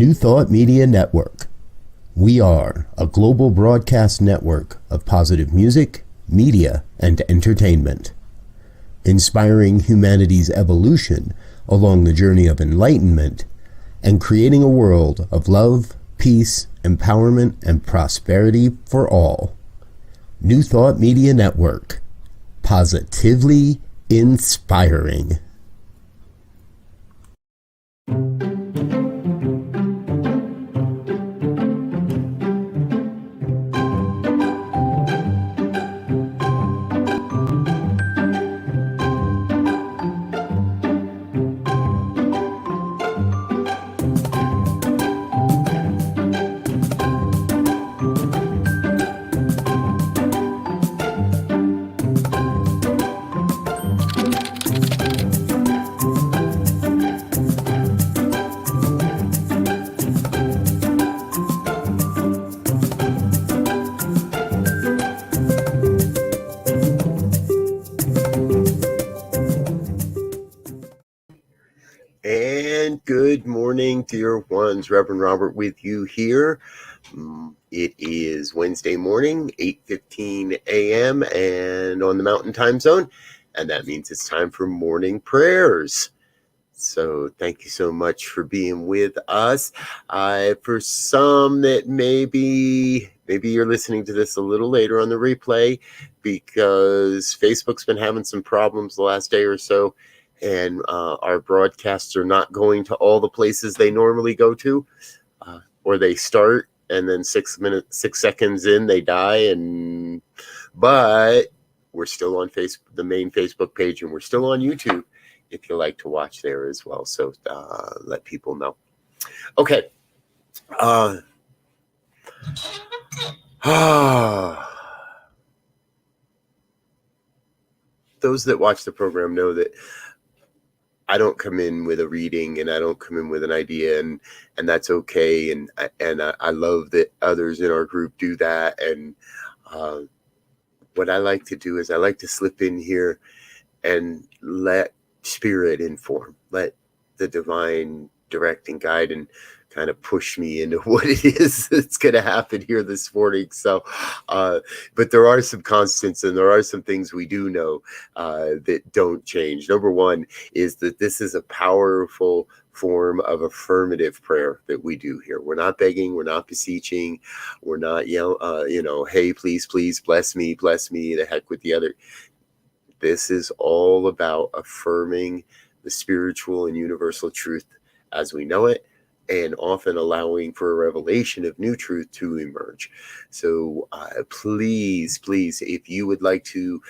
New Thought Media Network. We are a global broadcast network of positive music, media, and entertainment, inspiring humanity's evolution along the journey of enlightenment and creating a world of love, peace, empowerment, and prosperity for all. New Thought Media Network. Positively inspiring. And good morning, dear ones. Reverend Robert with you here. It is Wednesday morning, 8:15 a.m. and on the Mountain Time Zone. And that means it's time for morning prayers. So thank you so much for being with us. For some that maybe you're listening to this a little later on the replay because Facebook's been having some problems the last day or so. And our broadcasts are not going to all the places they normally go to, or they start and then 6 seconds in they die. But we're still on the main Facebook page, and we're still on YouTube if you like to watch there as well. So let people know. Okay. Those that watch the program know that I don't come in with a reading and I don't come in with an idea, and that's okay. And I love that others in our group do that. And what I like to do is I like to slip in here and let spirit inform, let the divine direct and guide and kind of push me into what it is that's going to happen here this morning. So, but there are some constants and there are some things we do know that don't change. Number one is that this is a powerful form of affirmative prayer that we do here. We're not begging, we're not beseeching, we're not hey, please, bless me, the heck with the other. This is all about affirming the spiritual and universal truth as we know it, and often allowing for a revelation of new truth to emerge. So please, if you would like to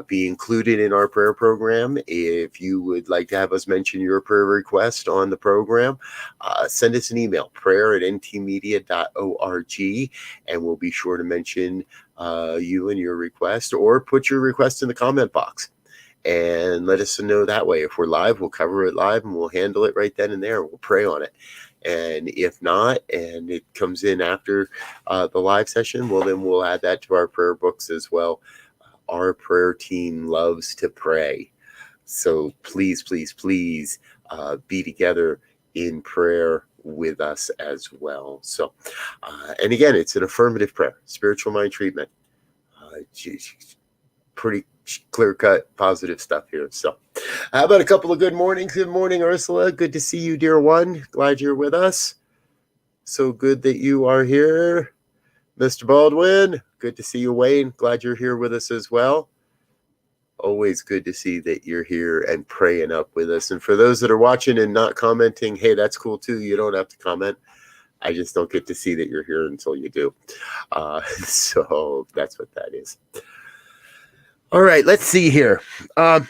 be included in our prayer program, if you would like to have us mention your prayer request on the program, send us an email, prayer@ntmedia.org, and we'll be sure to mention you and your request, or put your request in the comment box. And let us know that way. If we're live, we'll cover it live and we'll handle it right then and there. We'll pray on it. And if not, and it comes in after the live session, well, then we'll add that to our prayer books as well. Our prayer team loves to pray. So please be together in prayer with us as well. So, and again, it's an affirmative prayer, spiritual mind treatment. Pretty clear-cut, positive stuff here. So how about a couple of good mornings? Good morning, Ursula. Good to see you, dear one. Glad you're with us. So good that you are here. Mr. Baldwin, good to see you, Wayne. Glad you're here with us as well. Always good to see that you're here and praying up with us. And for those that are watching and not commenting, hey, that's cool too. You don't have to comment. I just don't get to see that you're here until you do. So that's what that is. All right, let's see here. Let's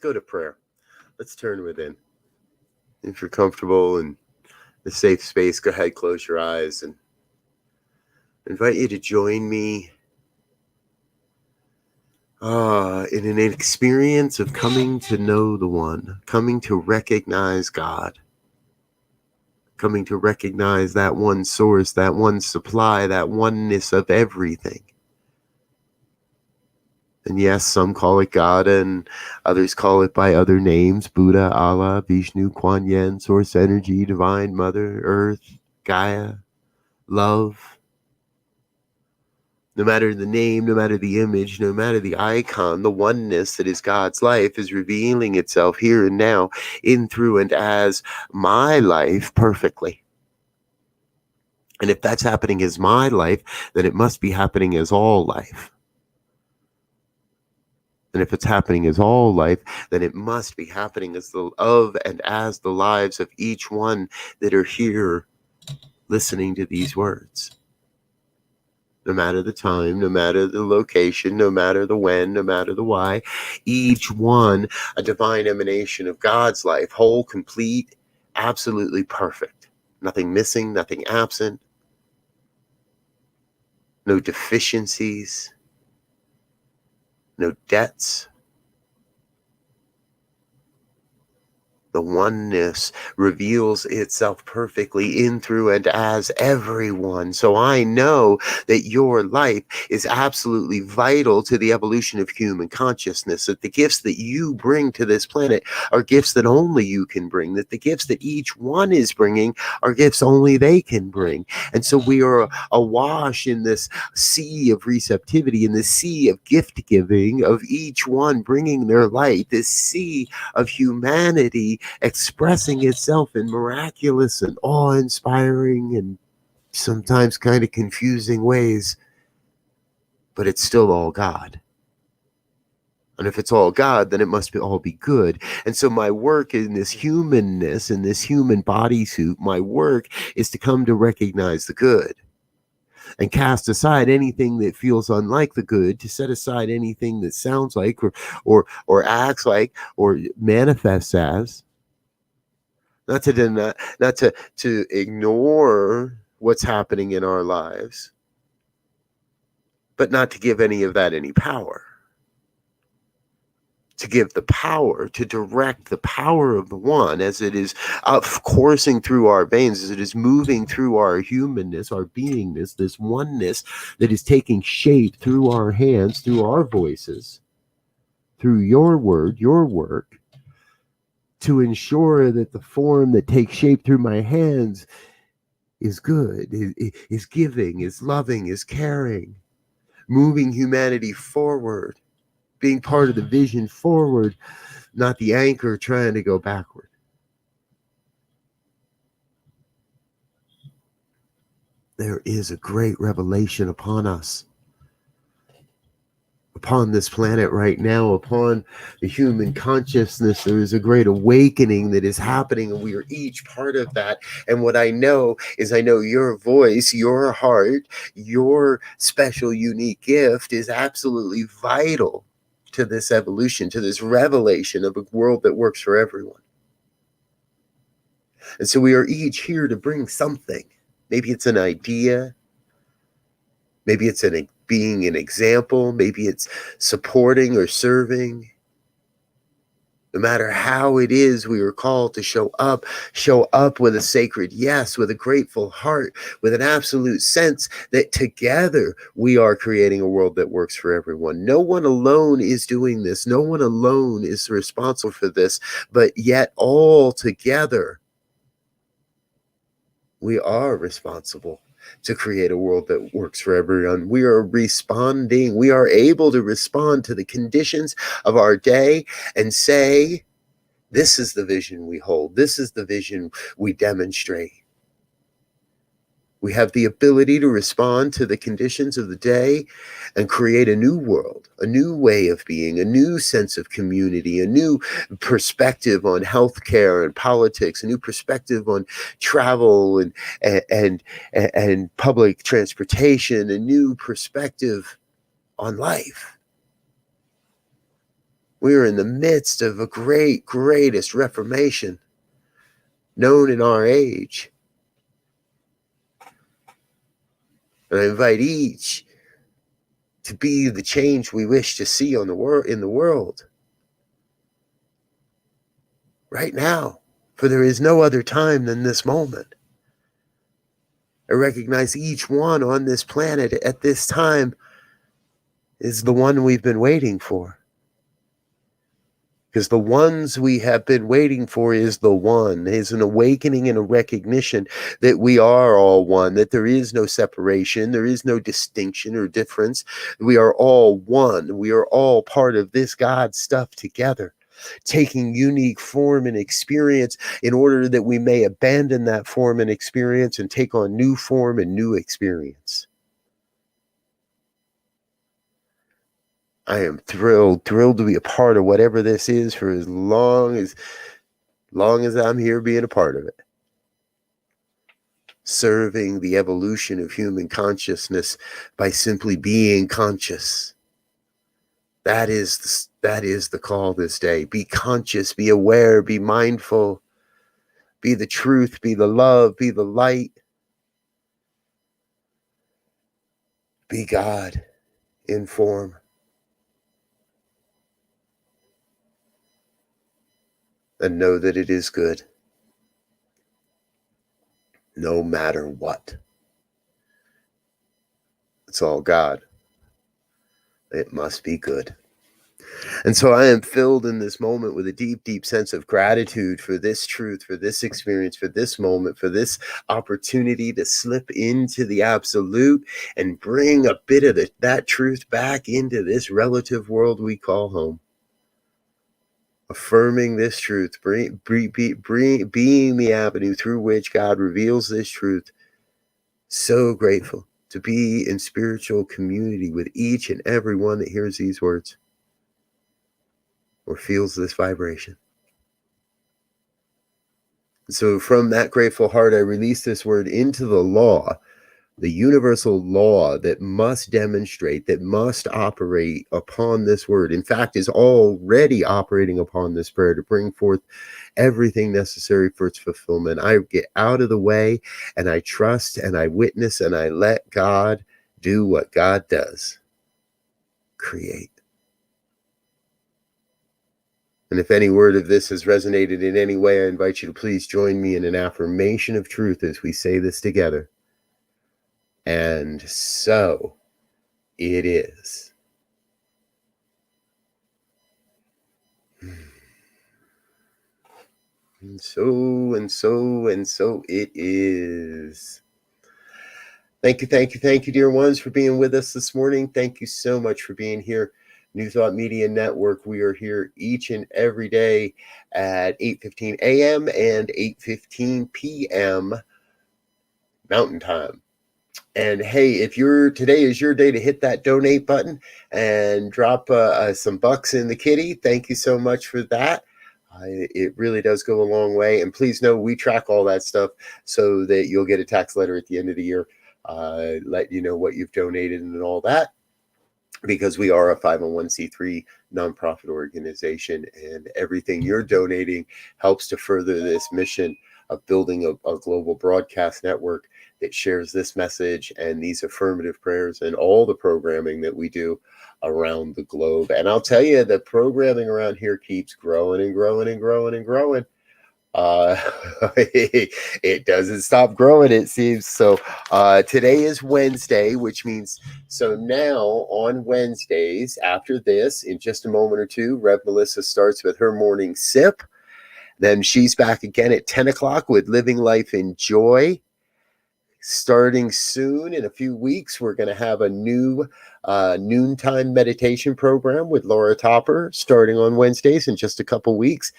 go to prayer. Let's turn within. If you're comfortable in a safe space, go ahead, close your eyes, and invite you to join me in an experience of coming to know the One, coming to recognize God, coming to recognize that one source, that one supply, that oneness of everything. And yes, some call it God and others call it by other names: Buddha, Allah, Vishnu, Kuan Yin, Source Energy, Divine Mother, Earth, Gaia, Love. No matter the name, no matter the image, no matter the icon, the oneness that is God's life is revealing itself here and now, in, through, and as my life perfectly. And if that's happening as my life, then it must be happening as all life. And if it's happening as all life, then it must be happening as the of and as the lives of each one that are here listening to these words. No matter the time, no matter the location, no matter the when, no matter the why, each one a divine emanation of God's life, whole, complete, absolutely perfect. Nothing missing, nothing absent, no deficiencies, no debts. The oneness reveals itself perfectly in, through, and as everyone. So I know that your life is absolutely vital to the evolution of human consciousness, that the gifts that you bring to this planet are gifts that only you can bring, that the gifts that each one is bringing are gifts only they can bring. And so we are awash in this sea of receptivity, in this sea of gift giving, of each one bringing their light, this sea of humanity expressing itself in miraculous and awe-inspiring and sometimes kind of confusing ways, but it's still all God. And if it's all God, then it must all be good. And so my work in this humanness, in this human bodysuit, my work is to come to recognize the good and cast aside anything that feels unlike the good, to set aside anything that sounds like or acts like or manifests as. Not to deny, not to ignore what's happening in our lives, but not to give any of that any power. To give the power, to direct the power of the one as it is coursing through our veins, as it is moving through our humanness, our beingness, this oneness that is taking shape through our hands, through our voices, through your word, your work, to ensure that the form that takes shape through my hands is good, is giving, is loving, is caring, moving humanity forward, being part of the vision forward, not the anchor trying to go backward. There is a great revelation upon us, upon this planet right now, upon the human consciousness. There is a great awakening that is happening, and we are each part of that. And what I know is, I know your voice, your heart, your special, unique gift is absolutely vital to this evolution, to this revelation of a world that works for everyone. And so we are each here to bring something. Maybe it's an idea. Maybe it's being an example. Maybe it's supporting or serving. No matter how it is, we are called to show up with a sacred yes, with a grateful heart, with an absolute sense that together we are creating a world that works for everyone. No one alone is doing this. No one alone is responsible for this, but yet all together we are responsible to create a world that works for everyone. We are responding. We are able to respond to the conditions of our day and say, this is the vision we hold. This is the vision we demonstrate. We have the ability to respond to the conditions of the day and create a new world, a new way of being, a new sense of community, a new perspective on healthcare and politics, a new perspective on travel and public transportation, a new perspective on life. We are in the midst of a greatest reformation known in our age. And I invite each to be the change we wish to see in the world right now, for there is no other time than this moment. I recognize each one on this planet at this time is the one we've been waiting for. Because the ones we have been waiting for is the one, is an awakening and a recognition that we are all one, that there is no separation, there is no distinction or difference. We are all one. We are all part of this God stuff together, taking unique form and experience in order that we may abandon that form and experience and take on new form and new experience. I am thrilled to be a part of whatever this is for as long as I'm here being a part of it. Serving the evolution of human consciousness by simply being conscious. That is the call this day. Be conscious, be aware, be mindful, be the truth, be the love, be the light. Be God in form. And know that it is good. No matter what. It's all God. It must be good. And so I am filled in this moment with a deep, deep sense of gratitude for this truth, for this experience, for this moment, for this opportunity to slip into the absolute and bring a bit of that truth back into this relative world we call home. Affirming this truth, being the avenue through which God reveals this truth. So grateful to be in spiritual community with each and every one that hears these words or feels this vibration. So from that grateful heart, I release this word into the law, the universal law that must demonstrate, that must operate upon this word. In fact, is already operating upon this prayer to bring forth everything necessary for its fulfillment. I get out of the way and I trust and I witness and I let God do what God does. Create. And if any word of this has resonated in any way, I invite you to please join me in an affirmation of truth as we say this together. And so it is. And so it is. Thank you, dear ones, for being with us this morning. Thank you so much for being here. New Thought Media Network. We are here each and every day at 8:15 a.m. and 8:15 p.m. Mountain Time. And hey, if today is your day to hit that donate button and drop some bucks in the kitty, thank you so much for that. It really does go a long way. And please know we track all that stuff so that you'll get a tax letter at the end of the year, let you know what you've donated and all that, because we are a 501c3 nonprofit organization, and everything you're donating helps to further this mission of building a global broadcast network that shares this message and these affirmative prayers and all the programming that we do around the globe. And I'll tell you, the programming around here keeps growing and growing and growing and growing. It doesn't stop growing, it seems. So today is Wednesday, which means so now on Wednesdays after this, in just a moment or two, Rev Melissa starts with her morning sip. Then she's back again at 10 o'clock with Living Life in Joy. Starting soon, in a few weeks, we're going to have a new noontime meditation program with Laura Topper starting on Wednesdays in just a couple weeks.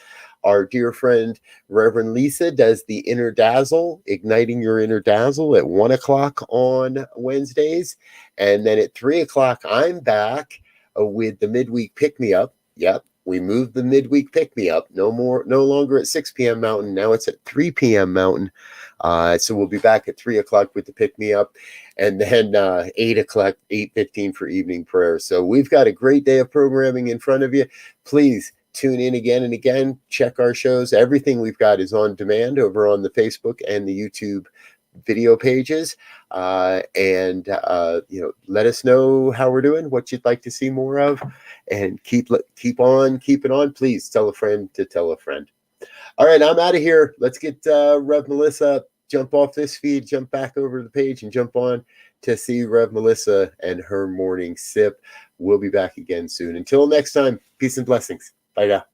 Our dear friend Reverend Lisa does the Inner Dazzle, Igniting Your Inner Dazzle, at 1 o'clock on Wednesdays. And then at 3 o'clock, I'm back with the Midweek Pick-Me-Up. Yep, we moved the Midweek Pick-Me-Up. No longer at 6 p.m. Mountain. Now it's at 3 p.m. Mountain. So we'll be back at 3 o'clock with the pick-me-up, and then 8 o'clock, 8:15 for evening prayer. So we've got a great day of programming in front of you. Please tune in again and again. Check our shows. Everything we've got is on demand over on the Facebook and the YouTube video pages. And let us know how we're doing, what you'd like to see more of, and keep on keeping on. Please tell a friend to tell a friend. All right, I'm out of here. Let's get Rev Melissa up, jump off this feed, jump back over to the page, and jump on to see Rev Melissa and her morning sip. We'll be back again soon. Until next time, peace and blessings. Bye now.